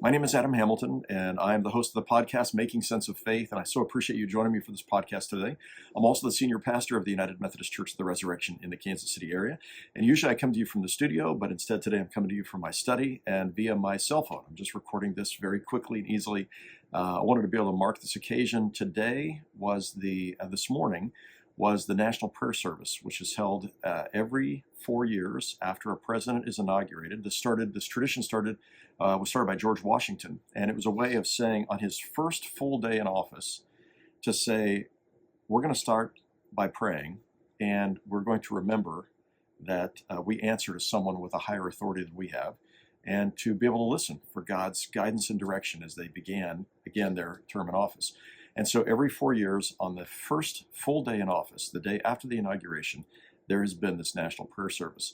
My name is Adam Hamilton, and I am the host of the podcast, Making Sense of Faith, and I so appreciate you joining me for this podcast today. I'm also the senior pastor of the United Methodist Church of the Resurrection in the Kansas City area, and usually I come to you from the studio, but instead today I'm coming to you from my study and via my cell phone. I'm just recording this very quickly and easily. I wanted to be able to mark this occasion. Today was this morning was the National Prayer Service, which is held every 4 years after a president is inaugurated. This tradition was started by George Washington, and it was a way of saying on his first full day in office to say, we're going to start by praying, and we're going to remember that we answer to someone with a higher authority than we have, and to be able to listen for God's guidance and direction as they began, again, their term in office. And so every 4 years, on the first full day in office, the day after the inauguration, there has been this National Prayer Service.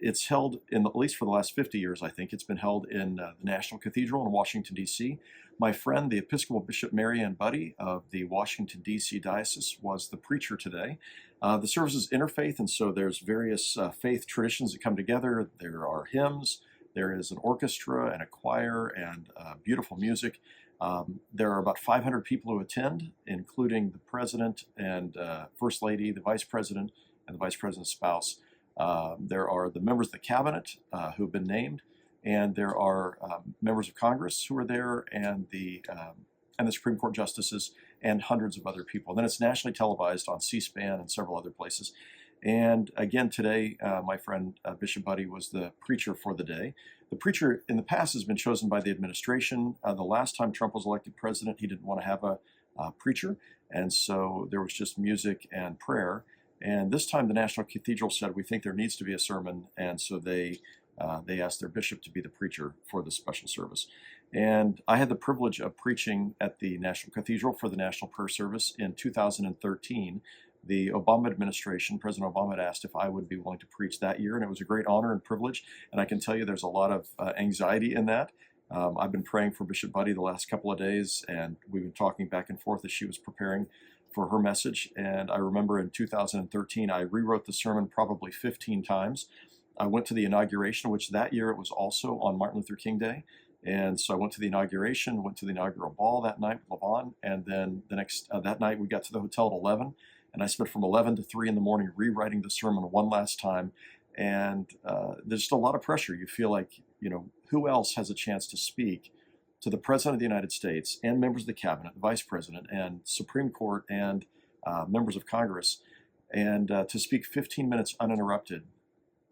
It's held, at least for the last 50 years, I think, it's been held in the National Cathedral in Washington, D.C. My friend, the Episcopal Bishop Mary Ann Buddy of the Washington, D.C. Diocese, was the preacher today. The service is interfaith, and so there's various faith traditions that come together. There are hymns, there is an orchestra and a choir and beautiful music. There are about 500 people who attend, including the president and first lady, the vice president, and the vice president's spouse. There are the members of the cabinet who have been named, and there are members of Congress who are there, and the Supreme Court justices, and hundreds of other people. And then it's nationally televised on C-SPAN and several other places. And again, today, my friend Bishop Buddy was the preacher for the day. The preacher in the past has been chosen by the administration. The last time Trump was elected president, he didn't want to have a preacher, and so there was just music and prayer. And this time the National Cathedral said, we think there needs to be a sermon, and so they asked their bishop to be the preacher for this special service. And I had the privilege of preaching at the National Cathedral for the National Prayer Service in 2013. The Obama administration, President Obama had asked if I would be willing to preach that year, and it was a great honor and privilege. And I can tell you there's a lot of anxiety in that. I've been praying for Bishop Buddy the last couple of days, and we've been talking back and forth as she was preparing for her message. And I remember in 2013, I rewrote the sermon probably 15 times. I went to the inauguration, which that year it was also on Martin Luther King Day. And so I went to the inauguration, went to the inaugural ball that night with LaVon, and then that night we got to the hotel at 11. And I spent from 11 to 3 in the morning rewriting the sermon one last time. And there's just a lot of pressure. You feel like, who else has a chance to speak to the President of the United States and members of the Cabinet, the Vice President, and Supreme Court, and members of Congress, and to speak 15 minutes uninterrupted,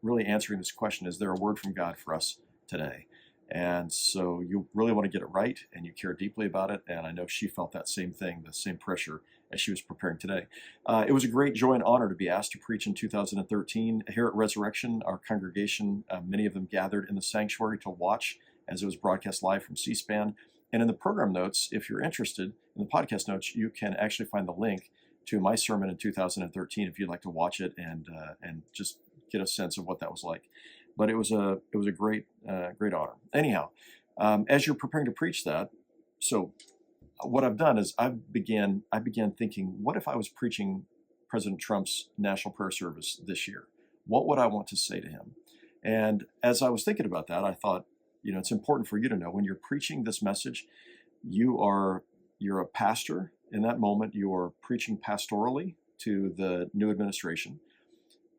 really answering this question, is there a word from God for us today? And so you really want to get it right, and you care deeply about it, and I know she felt that same thing, the same pressure as she was preparing today. It was a great joy and honor to be asked to preach in 2013. Here at Resurrection, our congregation, many of them gathered in the sanctuary to watch as it was broadcast live from C-SPAN. And in the program notes, if you're interested, in the podcast notes, you can actually find the link to my sermon in 2013 if you'd like to watch it and just get a sense of what that was like. But it was a great honor. Anyhow, as you're preparing to preach that, so what I've done is I began thinking, what if I was preaching President Trump's National Prayer Service this year? What would I want to say to him? And as I was thinking about that, I thought, it's important for you to know when you're preaching this message, you're a pastor. In that moment, you are preaching pastorally to the new administration.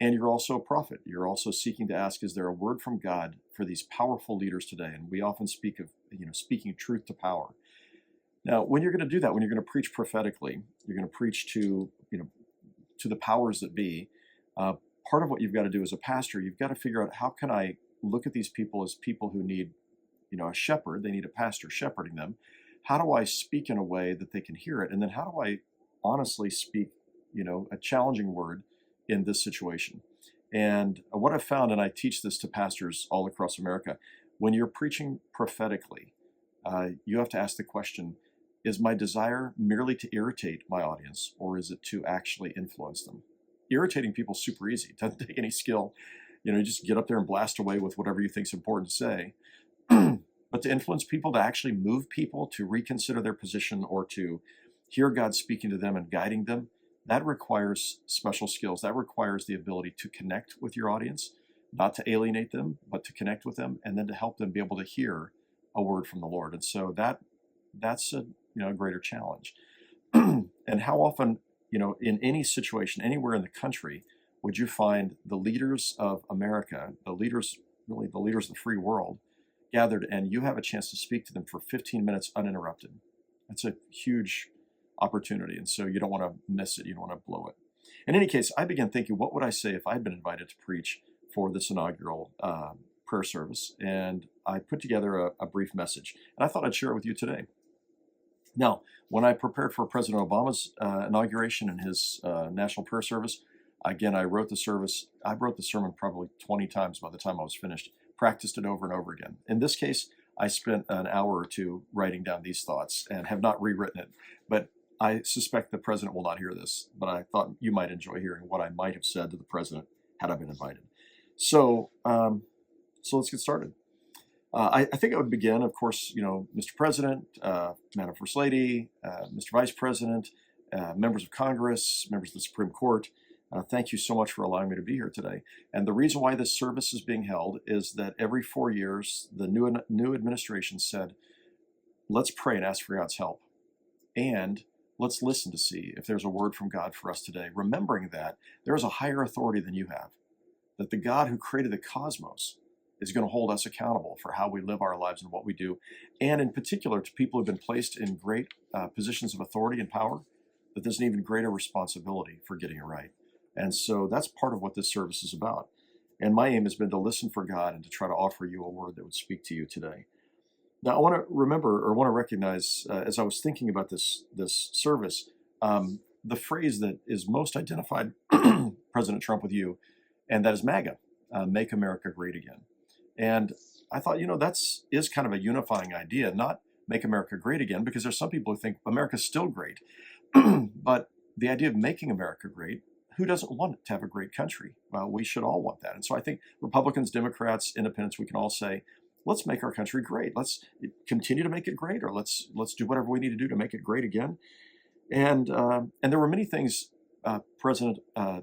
And you're also a prophet. You're also seeking to ask, is there a word from God for these powerful leaders today? And we often speak of, speaking truth to power. Now, when you're going to do that, when you're going to preach prophetically, you're going to preach to the powers that be. Part of what you've got to do as a pastor, you've got to figure out, how can I look at these people as people who need, a shepherd? They need a pastor shepherding them. How do I speak in a way that they can hear it? And then how do I honestly speak, a challenging word in this situation? And what I've found, and I teach this to pastors all across America, when you're preaching prophetically, you have to ask the question, is my desire merely to irritate my audience, or is it to actually influence them? Irritating people is super easy. It doesn't take any skill. You just get up there and blast away with whatever you think is important to say. But to influence people, to actually move people to reconsider their position or to hear God speaking to them and guiding them, that requires special skills. That requires the ability to connect with your audience, not to alienate them, but to connect with them, and then to help them be able to hear a word from the Lord. And so that's a greater challenge. And how often, in any situation, anywhere in the country, would you find the leaders of America, really the leaders of the free world, gathered, and you have a chance to speak to them for 15 minutes uninterrupted? That's a huge opportunity, and so you don't want to miss it. You don't want to blow it. In any case, I began thinking, what would I say if I'd been invited to preach for this inaugural prayer service? And I put together a brief message, and I thought I'd share it with you today. Now, when I prepared for President Obama's inauguration and his national prayer service, again, I wrote the sermon probably 20 times by the time I was finished, practiced it over and over again. In this case, I spent an hour or two writing down these thoughts and have not rewritten it. But I suspect the president will not hear this, but I thought you might enjoy hearing what I might have said to the president had I been invited. So let's get started. I think I would begin, of course, Mr. President, Madam First Lady, Mr. Vice President, members of Congress, members of the Supreme Court. Thank you so much for allowing me to be here today. And the reason why this service is being held is that every 4 years, the new administration said, let's pray and ask for God's help. And let's listen to see if there's a word from God for us today, remembering that there is a higher authority than you have, that the God who created the cosmos is going to hold us accountable for how we live our lives and what we do. And in particular, to people who've been placed in great positions of authority and power, that there's an even greater responsibility for getting it right. And so that's part of what this service is about. And my aim has been to listen for God and to try to offer you a word that would speak to you today. Now, I want to recognize, as I was thinking about this service, the phrase that is most identified President Trump with you, and that is MAGA, Make America Great Again. And I thought, that is kind of a unifying idea, not make America great again, because there's some people who think America's still great. But the idea of making America great, who doesn't want to have a great country? Well, we should all want that. And so I think Republicans, Democrats, Independents, we can all say, let's make our country great. Let's continue to make it great, or let's do whatever we need to do to make it great again. And there were many things, President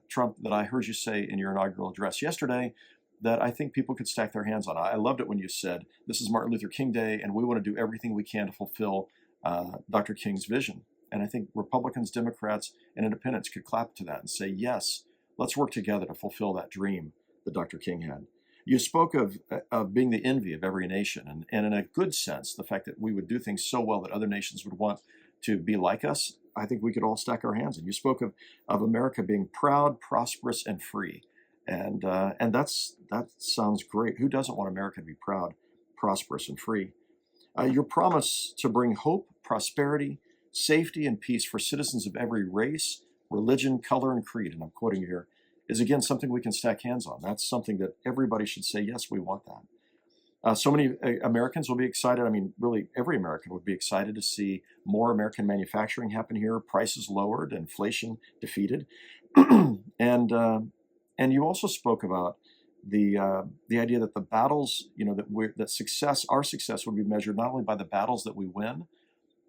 Trump, that I heard you say in your inaugural address yesterday that I think people could stack their hands on. I loved it when you said, this is Martin Luther King Day, and we want to do everything we can to fulfill Dr. King's vision. And I think Republicans, Democrats, and Independents could clap to that and say, yes, let's work together to fulfill that dream that Dr. King had. You spoke of being the envy of every nation, and in a good sense, the fact that we would do things so well that other nations would want to be like us. I think we could all stack our hands. And you spoke of America being proud, prosperous, and free. And that sounds great. Who doesn't want America to be proud, prosperous, and free? Your promise to bring hope, prosperity, safety, and peace for citizens of every race, religion, color, and creed, and I'm quoting you here, is again something we can stack hands on. That's something that everybody should say, yes, we want that. So many Americans will be excited. I mean, really, every American would be excited to see more American manufacturing happen here, prices lowered, inflation defeated. And you also spoke about the idea that the battles, our success would be measured not only by the battles that we win,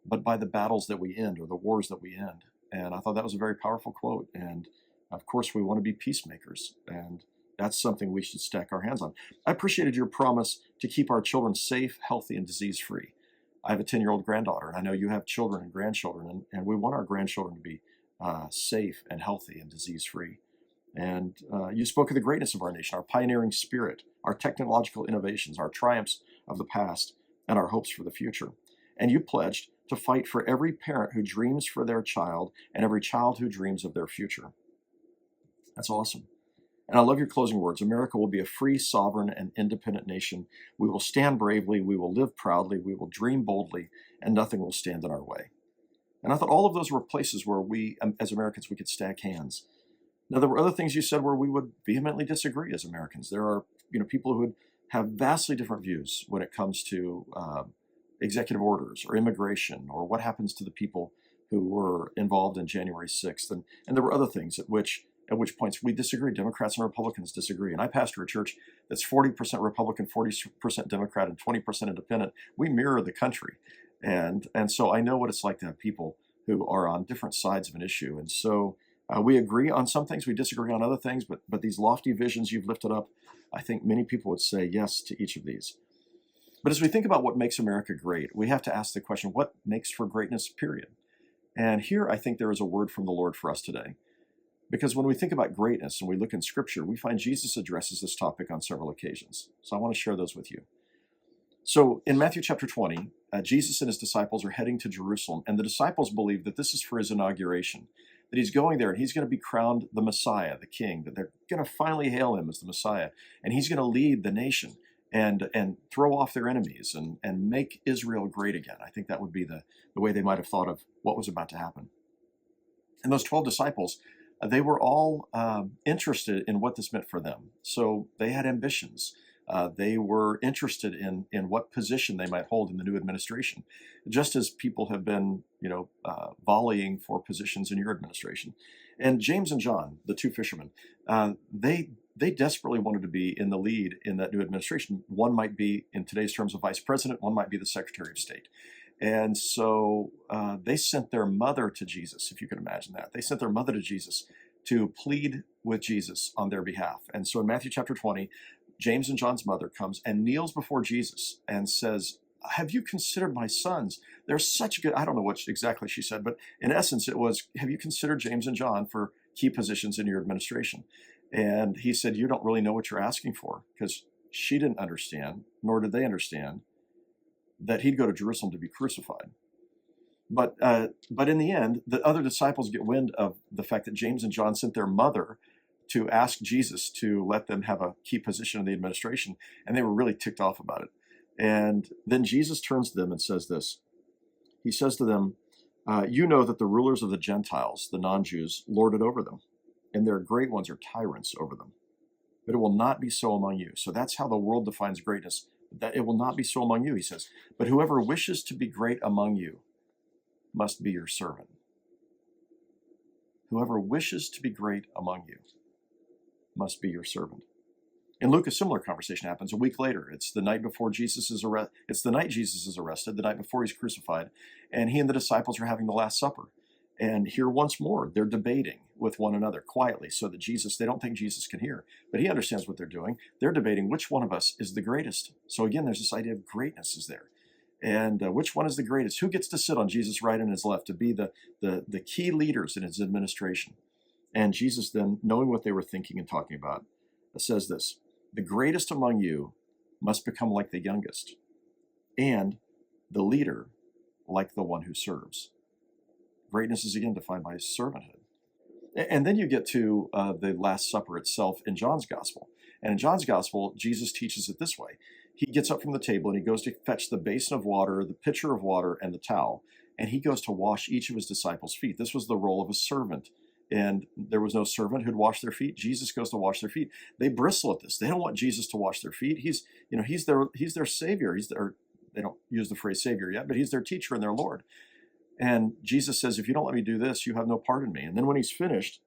but by the battles that we end, or the wars that we end. And I thought that was a very powerful quote. And of course, we want to be peacemakers, and that's something we should stack our hands on. I appreciated your promise to keep our children safe, healthy, and disease-free. I have a 10-year-old granddaughter, and I know you have children and grandchildren, and we want our grandchildren to be safe and healthy and disease-free. And you spoke of the greatness of our nation, our pioneering spirit, our technological innovations, our triumphs of the past, and our hopes for the future. And you pledged to fight for every parent who dreams for their child and every child who dreams of their future. That's awesome. And I love your closing words. America will be a free, sovereign, and independent nation. We will stand bravely, we will live proudly, we will dream boldly, and nothing will stand in our way. And I thought all of those were places where we, as Americans, we could stack hands. Now, there were other things you said where we would vehemently disagree as Americans. There are, people who would have vastly different views when it comes to executive orders or immigration or what happens to the people who were involved in January 6th. And there were other things at which points we disagree. Democrats and Republicans disagree. And I pastor a church that's 40% Republican, 40% Democrat, and 20% independent. We mirror the country. And so I know what it's like to have people who are on different sides of an issue. And so we agree on some things, we disagree on other things, but these lofty visions you've lifted up, I think many people would say yes to each of these. But as we think about what makes America great, we have to ask the question, what makes for greatness, period? And here I think there is a word from the Lord for us today. Because when we think about greatness and we look in Scripture, we find Jesus addresses this topic on several occasions. So I want to share those with you. So in Matthew chapter 20, Jesus and his disciples are heading to Jerusalem, and the disciples believe that this is for his inauguration, that he's going there and he's going to be crowned the Messiah, the King, that they're going to finally hail him as the Messiah, and he's going to lead the nation and throw off their enemies and make Israel great again. I think that would be the way they might have thought of what was about to happen. And those 12 disciples, they were all interested in what this meant for them. So they had ambitions. They were interested in what position they might hold in the new administration, just as people have been, volleying for positions in your administration. And James and John, the two fishermen, they desperately wanted to be in the lead in that new administration. One might be, in today's terms, a vice president. One might be the Secretary of State. And so they sent their mother to Jesus, if you can imagine that. They sent their mother to Jesus to plead with Jesus on their behalf. And so in Matthew chapter 20, James and John's mother comes and kneels before Jesus and says, "Have you considered my sons? They're such good," I don't know what exactly she said, but in essence it was, "Have you considered James and John for key positions in your administration?" And he said, "You don't really know what you're asking for," because she didn't understand, nor did they understand, that he'd go to Jerusalem to be crucified. But in the end, the other disciples get wind of the fact that James and John sent their mother to ask Jesus to let them have a key position in the administration, and they were really ticked off about it. And then Jesus turns to them and says this. He says to them, "You know that the rulers of the Gentiles, the non-Jews, lord it over them, and their great ones are tyrants over them. But it will not be so among you." So that's how the world defines greatness. That it will not be so among you, he says. "But whoever wishes to be great among you must be your servant." Whoever wishes to be great among you must be your servant. In Luke, a similar conversation happens a week later. It's the night before Jesus is arrested. It's the night Jesus is arrested, the night before he's crucified, and he and the disciples are having the Last Supper. And here once more, they're debating with one another quietly so that they don't think Jesus can hear, but he understands what they're doing. They're debating which one of us is the greatest. So again, there's this idea of greatness is there. And which one is the greatest? Who gets to sit on Jesus' right and his left to be the key leaders in his administration? And Jesus then, knowing what they were thinking and talking about, says this, "The greatest among you must become like the youngest, and the leader like the one who serves." Greatness is again defined by servanthood. And then you get to the Last Supper itself in John's Gospel. And in John's Gospel, Jesus teaches it this way. He gets up from the table and he goes to fetch the basin of water, the pitcher of water, and the towel. And he goes to wash each of his disciples' feet. This was the role of a servant. And there was no servant who'd wash their feet. Jesus goes to wash their feet. They bristle at this. They don't want Jesus to wash their feet. He's their savior. They don't use the phrase savior yet, but he's their teacher and their Lord. And Jesus says, "If you don't let me do this, you have no part in me." And then when he's finished,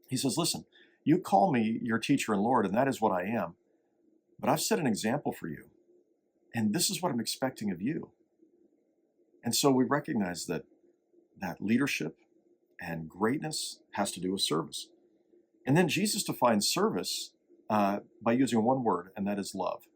he says, "Listen, you call me your teacher and Lord, and that is what I am. But I've set an example for you, and this is what I'm expecting of you." And so we recognize that leadership and greatness has to do with service. And then Jesus defines service by using one word, and that is love.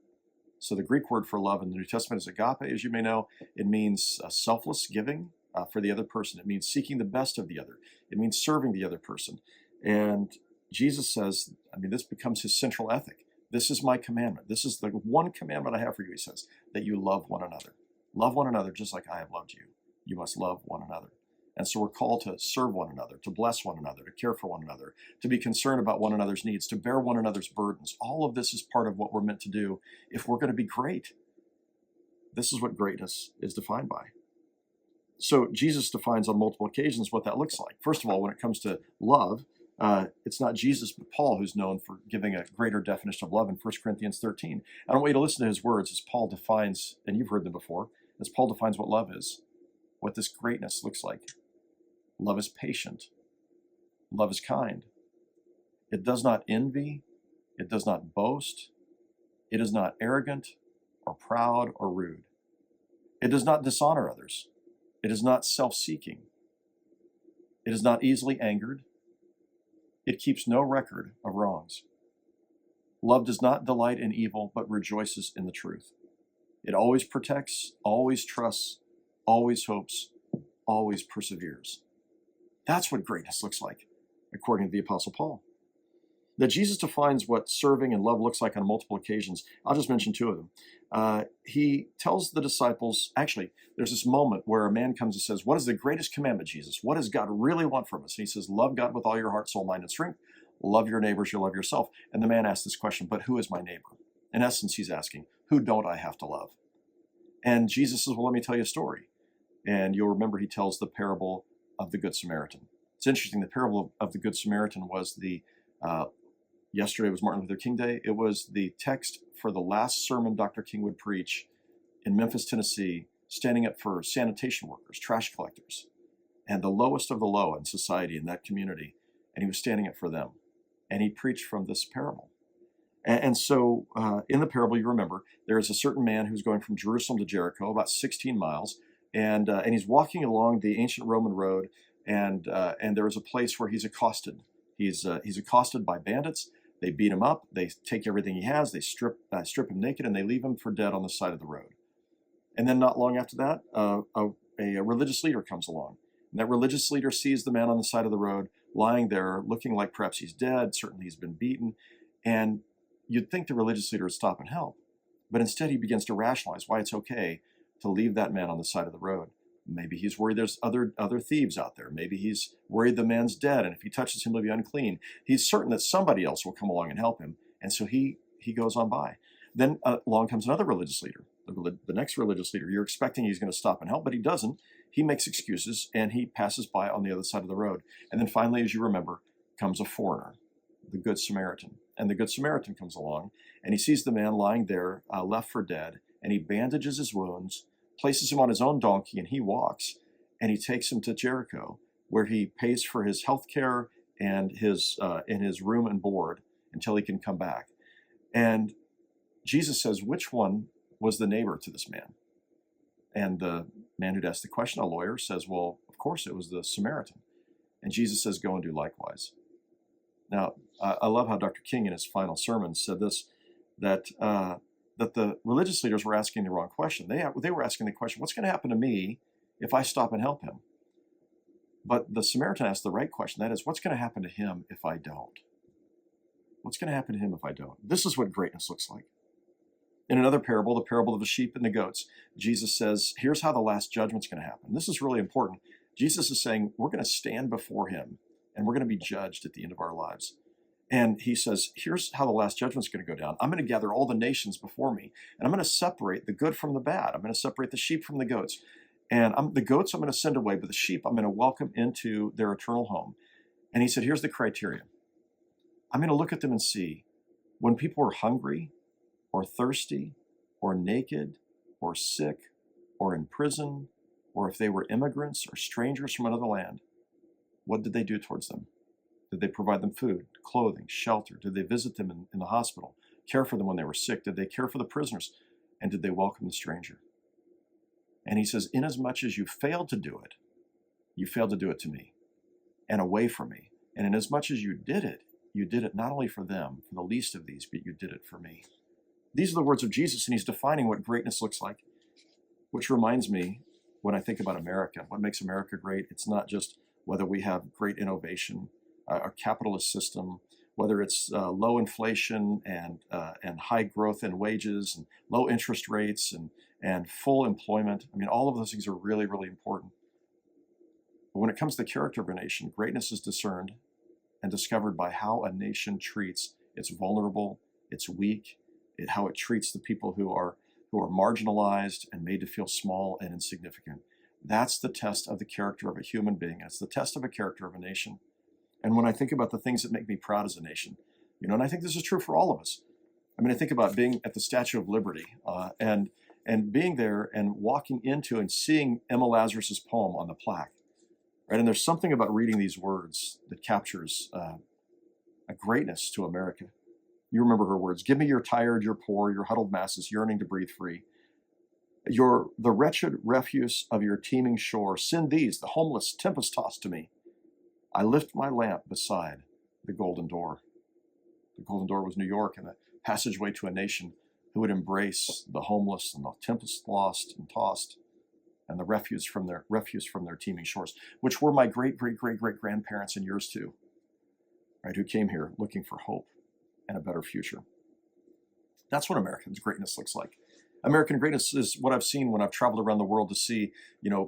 So the Greek word for love in the New Testament is agape, as you may know. It means selfless giving for the other person. It means seeking the best of the other. It means serving the other person. And Jesus says, this becomes his central ethic. This is my commandment. This is the one commandment I have for you, he says, that you love one another. Love one another just like I have loved you. You must love one another. And so we're called to serve one another, to bless one another, to care for one another, to be concerned about one another's needs, to bear one another's burdens. All of this is part of what we're meant to do if we're going to be great. This is what greatness is defined by. So Jesus defines on multiple occasions what that looks like. First of all, when it comes to love, it's not Jesus but Paul who's known for giving a greater definition of love in 1 Corinthians 13. I don't want you to listen to his words as Paul defines, and you've heard them before, as Paul defines what love is, what this greatness looks like. Love is patient. Love is kind. It does not envy. It does not boast. It is not arrogant or proud or rude. It does not dishonor others. It is not self-seeking. It is not easily angered. It keeps no record of wrongs. Love does not delight in evil, but rejoices in the truth. It always protects, always trusts, always hopes, always perseveres. That's what greatness looks like, according to the Apostle Paul. That Jesus defines what serving and love looks like on multiple occasions. I'll just mention two of them. He tells the disciples, actually, there's this moment where a man comes and says, what is the greatest commandment, Jesus? What does God really want from us? And he says, love God with all your heart, soul, mind, and strength. Love your neighbors, you love yourself. And the man asks this question, but who is my neighbor? In essence, he's asking, who don't I have to love? And Jesus says, well, let me tell you a story. And you'll remember he tells the parable of the Good Samaritan. It's interesting, the parable of the Good Samaritan was yesterday was Martin Luther King Day. It was the text for the last sermon Dr. King would preach in Memphis, Tennessee, standing up for sanitation workers, trash collectors, and the lowest of the low in society in that community. And he was standing up for them. And he preached from this parable. And so in the parable, you remember, there is a certain man who's going from Jerusalem to Jericho, about 16 miles, and he's walking along the ancient Roman road, and there is a place where he's accosted. He's accosted by bandits. They beat him up. They take everything he has. They strip him naked, and they leave him for dead on the side of the road. And then not long after that, a religious leader comes along. And that religious leader sees the man on the side of the road lying there, looking like perhaps he's dead. Certainly he's been beaten. And you'd think the religious leader would stop and help. But instead, he begins to rationalize why it's okay to leave that man on the side of the road. Maybe he's worried there's other thieves out there. Maybe he's worried the man's dead, and if he touches him, he'll be unclean. He's certain that somebody else will come along and help him, and so he goes on by. Then along comes another religious leader, the next religious leader. You're expecting he's going to stop and help, but he doesn't. He makes excuses, and he passes by on the other side of the road. And then finally, as you remember, comes a foreigner, the Good Samaritan. And the Good Samaritan comes along, and he sees the man lying there, left for dead, and he bandages his wounds, places him on his own donkey, and he walks, and he takes him to Jericho, where he pays for his health care and his room and board until he can come back. And Jesus says, which one was the neighbor to this man? And the man who'd asked the question, a lawyer, says, well, of course it was the Samaritan. And Jesus says, go and do likewise. Now, I love how Dr. King in his final sermon said this, that the religious leaders were asking the wrong question. They were asking the question, what's going to happen to me if I stop and help him? But the Samaritan asked the right question. That is, what's going to happen to him if I don't? What's going to happen to him if I don't? This is what greatness looks like. In another parable, the parable of the sheep and the goats, Jesus says, here's how the last judgment's going to happen. This is really important. Jesus is saying, we're going to stand before him, and we're going to be judged at the end of our lives. And he says, here's how the last judgment's going to go down. I'm going to gather all the nations before me, and I'm going to separate the good from the bad. I'm going to separate the sheep from the goats. And the goats I'm going to send away, but the sheep I'm going to welcome into their eternal home. And he said, here's the criteria. I'm going to look at them and see when people are hungry or thirsty or naked or sick or in prison, or if they were immigrants or strangers from another land, what did they do towards them? Did they provide them food, clothing, shelter? Did they visit them in the hospital, care for them when they were sick? Did they care for the prisoners? And did they welcome the stranger? And he says, inasmuch as you failed to do it, you failed to do it to me and away from me. And inasmuch as you did it not only for them, for the least of these, but you did it for me. These are the words of Jesus, and he's defining what greatness looks like, which reminds me, when I think about America, what makes America great, it's not just whether we have great innovation, a capitalist system, whether it's low inflation and high growth in wages and low interest rates and full employment. I mean, all of those things are really, really important. But when it comes to the character of a nation, greatness is discerned and discovered by how a nation treats its vulnerable, its weak, how it treats the people who are marginalized and made to feel small and insignificant. That's the test of the character of a human being. It's the test of a character of a nation. And when I think about the things that make me proud as a nation, and I think this is true for all of us. I mean, I think about being at the Statue of Liberty and being there and walking into and seeing Emma Lazarus's poem on the plaque, right? And there's something about reading these words that captures a greatness to America. You remember her words: "Give me your tired, your poor, your huddled masses yearning to breathe free. The wretched refuse of your teeming shore. Send these, the homeless, tempest-tossed to me. I lift my lamp beside the golden door." The golden door was New York and the passageway to a nation who would embrace the homeless and the tempest lost and tossed, and the refuse from their teeming shores, which were my great-great-great-great-grandparents and yours too, right, who came here looking for hope and a better future. That's what American greatness looks like. American greatness is what I've seen when I've traveled around the world to see,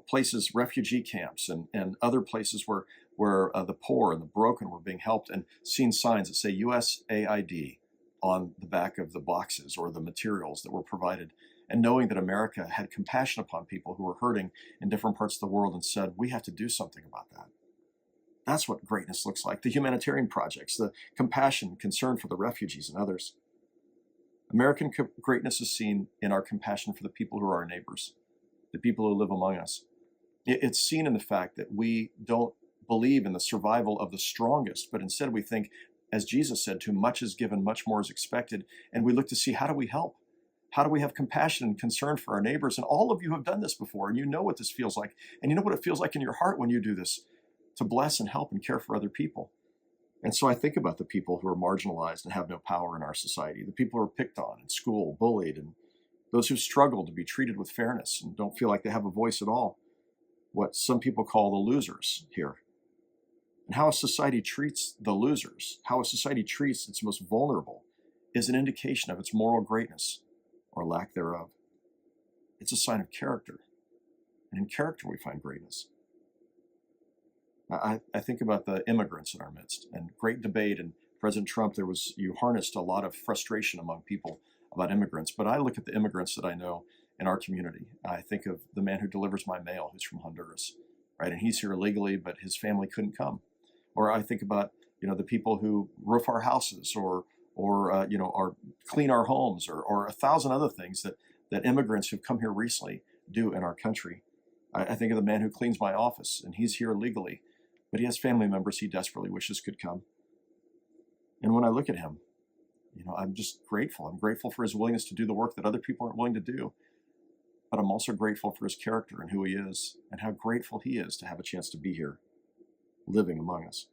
places, refugee camps and other places where the poor and the broken were being helped, and seen signs that say USAID on the back of the boxes or the materials that were provided, and knowing that America had compassion upon people who were hurting in different parts of the world and said, we have to do something about that. That's what greatness looks like. The humanitarian projects, the compassion, concern for the refugees and others. American greatness is seen in our compassion for the people who are our neighbors, the people who live among us. It's seen in the fact that we don't believe in the survival of the strongest, but instead we think, as Jesus said, too much is given, much more is expected, and we look to see, how do we help? How do we have compassion and concern for our neighbors? And all of you have done this before, and you know what this feels like, and you know what it feels like in your heart when you do this, to bless and help and care for other people. And so I think about the people who are marginalized and have no power in our society, the people who are picked on in school, bullied, and those who struggle to be treated with fairness and don't feel like they have a voice at all, what some people call the losers here. And how a society treats the losers, how a society treats its most vulnerable, is an indication of its moral greatness or lack thereof. It's a sign of character. And in character we find greatness. I think about the immigrants in our midst, and great debate, and President Trump, you harnessed a lot of frustration among people about immigrants. But I look at the immigrants that I know in our community. I think of the man who delivers my mail, who's from Honduras, right? And he's here illegally, but his family couldn't come. Or I think about, the people who roof our houses or clean our homes, or 1,000 other things that immigrants who've come here recently do in our country. I think of the man who cleans my office, and he's here legally, but he has family members he desperately wishes could come. And when I look at him, I'm just grateful. I'm grateful for his willingness to do the work that other people aren't willing to do. But I'm also grateful for his character and who he is, and how grateful he is to have a chance to be here, living among us.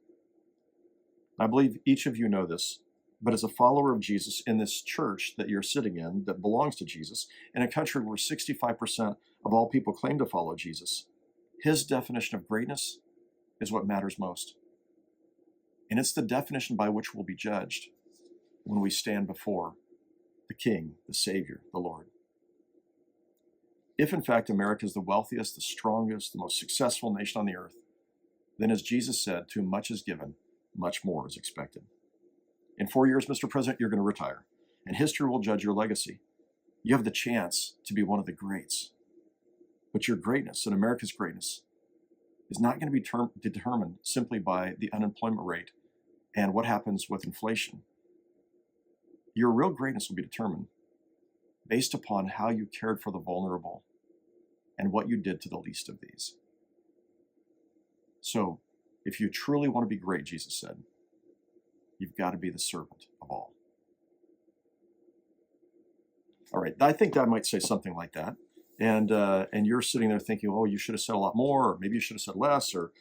I believe each of you know this, but as a follower of Jesus in this church that you're sitting in that belongs to Jesus, in a country where 65% of all people claim to follow Jesus, his definition of greatness is what matters most. And it's the definition by which we'll be judged when we stand before the King, the Savior, the Lord. If in fact America is the wealthiest, the strongest, the most successful nation on the earth, then as Jesus said, too much is given, much more is expected. In 4 years, Mr. President, you're going to retire, and history will judge your legacy. You have the chance to be one of the greats. But your greatness and America's greatness is not going to be determined simply by the unemployment rate and what happens with inflation. Your real greatness will be determined based upon how you cared for the vulnerable and what you did to the least of these. So, if you truly want to be great, Jesus said, you've got to be the servant of all. All right, I think I might say something like that. And you're sitting there thinking, oh, you should have said a lot more, or maybe you should have said less, or,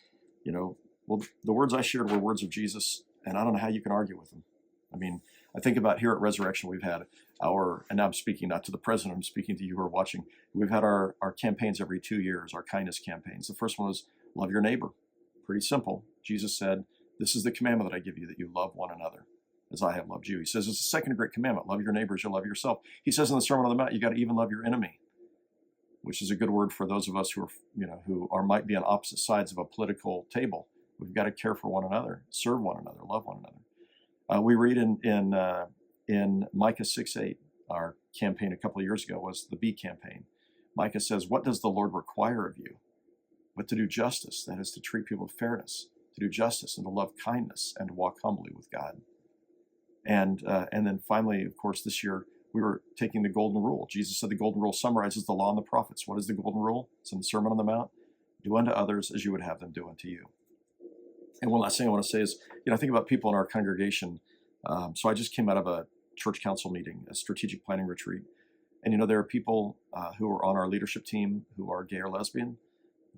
well, the words I shared were words of Jesus, and I don't know how you can argue with them. I mean, I think about here at Resurrection, we've had and now I'm speaking not to the president, I'm speaking to you who are watching. We've had our campaigns every 2 years, our kindness campaigns. The first one was love your neighbor. Pretty simple. Jesus said, this is the commandment that I give you, that you love one another as I have loved you. He says it's the second great commandment, love your neighbor as you love yourself. He says in the Sermon on the Mount, you got to even love your enemy, which is a good word for those of us who might be on opposite sides of a political table. We've got to care for one another, serve one another, love one another. We read in Micah 6:8, our campaign a couple of years ago was the B campaign. Micah says, what does the Lord require of you? But to do justice, that is to treat people with fairness, to do justice and to love kindness and to walk humbly with God. And then finally, of course, this year, we were taking the golden rule. Jesus said the golden rule summarizes the law and the prophets. What is the golden rule? It's in the Sermon on the Mount. Do unto others as you would have them do unto you. And one last thing I want to say is, I think about people in our congregation. So I just came out of a church council meeting, a strategic planning retreat. And, there are people who are on our leadership team who are gay or lesbian.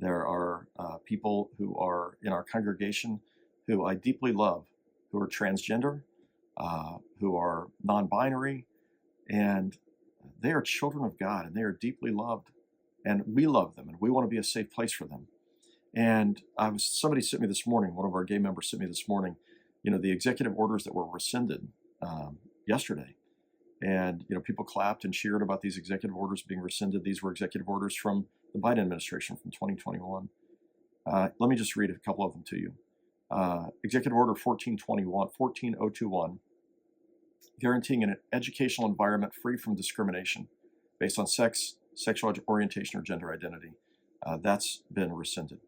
There are people who are in our congregation who I deeply love, who are transgender, who are non-binary. And they are children of God, and they are deeply loved, and we love them, and we want to be a safe place for them. And somebody sent me this morning, one of our gay members sent me this morning, the executive orders that were rescinded yesterday. And, people clapped and cheered about these executive orders being rescinded. These were executive orders from the Biden administration from 2021. Let me just read a couple of them to you. Executive Order 14021, guaranteeing an educational environment free from discrimination based on sex, sexual orientation, or gender identity. That's been rescinded.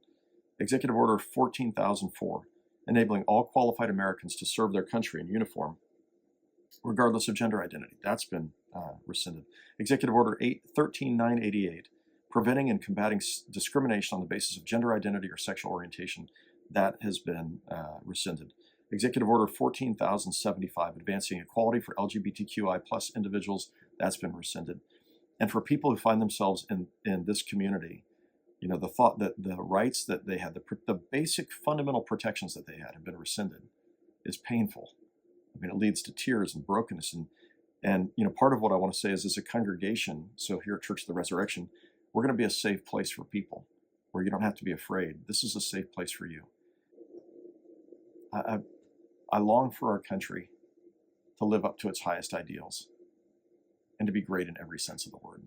Executive Order 14004, enabling all qualified Americans to serve their country in uniform, regardless of gender identity. That's been rescinded. Executive Order 13988, preventing and combating discrimination on the basis of gender identity or sexual orientation. That has been rescinded. Executive Order 14075, advancing equality for LGBTQI plus individuals. That's been rescinded. And for people who find themselves in this community, the thought that the rights that they had, the basic fundamental protections that they had have been rescinded is painful. It leads to tears and brokenness. And part of what I want to say is, as a congregation, so here at Church of the Resurrection, we're going to be a safe place for people where you don't have to be afraid. This is a safe place for you. I long for our country to live up to its highest ideals and to be great in every sense of the word.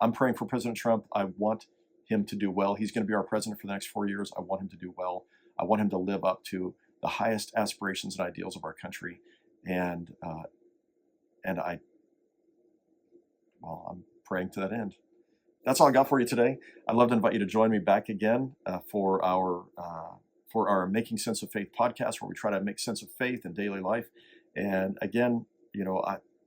I'm praying for President Trump. I want him to do well. He's going to be our president for the next 4 years. I want him to do well. I want him to live up to the highest aspirations and ideals of our country. And I'm praying to that end. That's all I got for you today. I'd love to invite you to join me back again for our Making Sense of Faith podcast, where we try to make sense of faith in daily life. And again,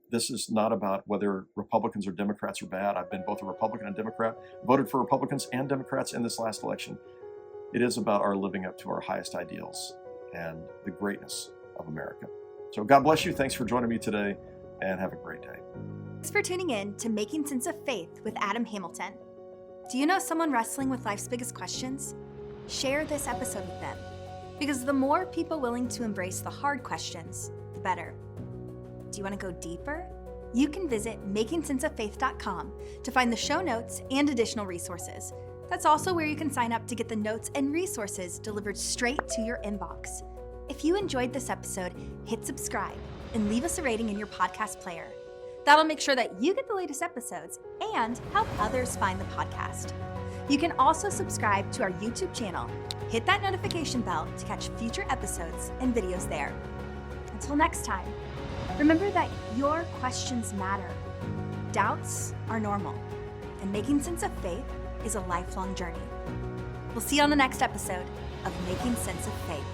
this is not about whether Republicans or Democrats are bad. I've been both a Republican and Democrat, voted for Republicans and Democrats in this last election. It is about our living up to our highest ideals and the greatness of America. So God bless you. Thanks for joining me today, and have a great day. Thanks for tuning in to Making Sense of Faith with Adam Hamilton. Do you know someone wrestling with life's biggest questions? Share this episode with them, because the more people willing to embrace the hard questions, the better. Do you want to go deeper? You can visit makingsenseoffaith.com to find the show notes and additional resources. That's also where you can sign up to get the notes and resources delivered straight to your inbox. If you enjoyed this episode, hit subscribe and leave us a rating in your podcast player. That'll make sure that you get the latest episodes and help others find the podcast. You can also subscribe to our YouTube channel. Hit that notification bell to catch future episodes and videos there. Until next time, remember that your questions matter. Doubts are normal, and making sense of faith is a lifelong journey. We'll see you on the next episode of Making Sense of Faith.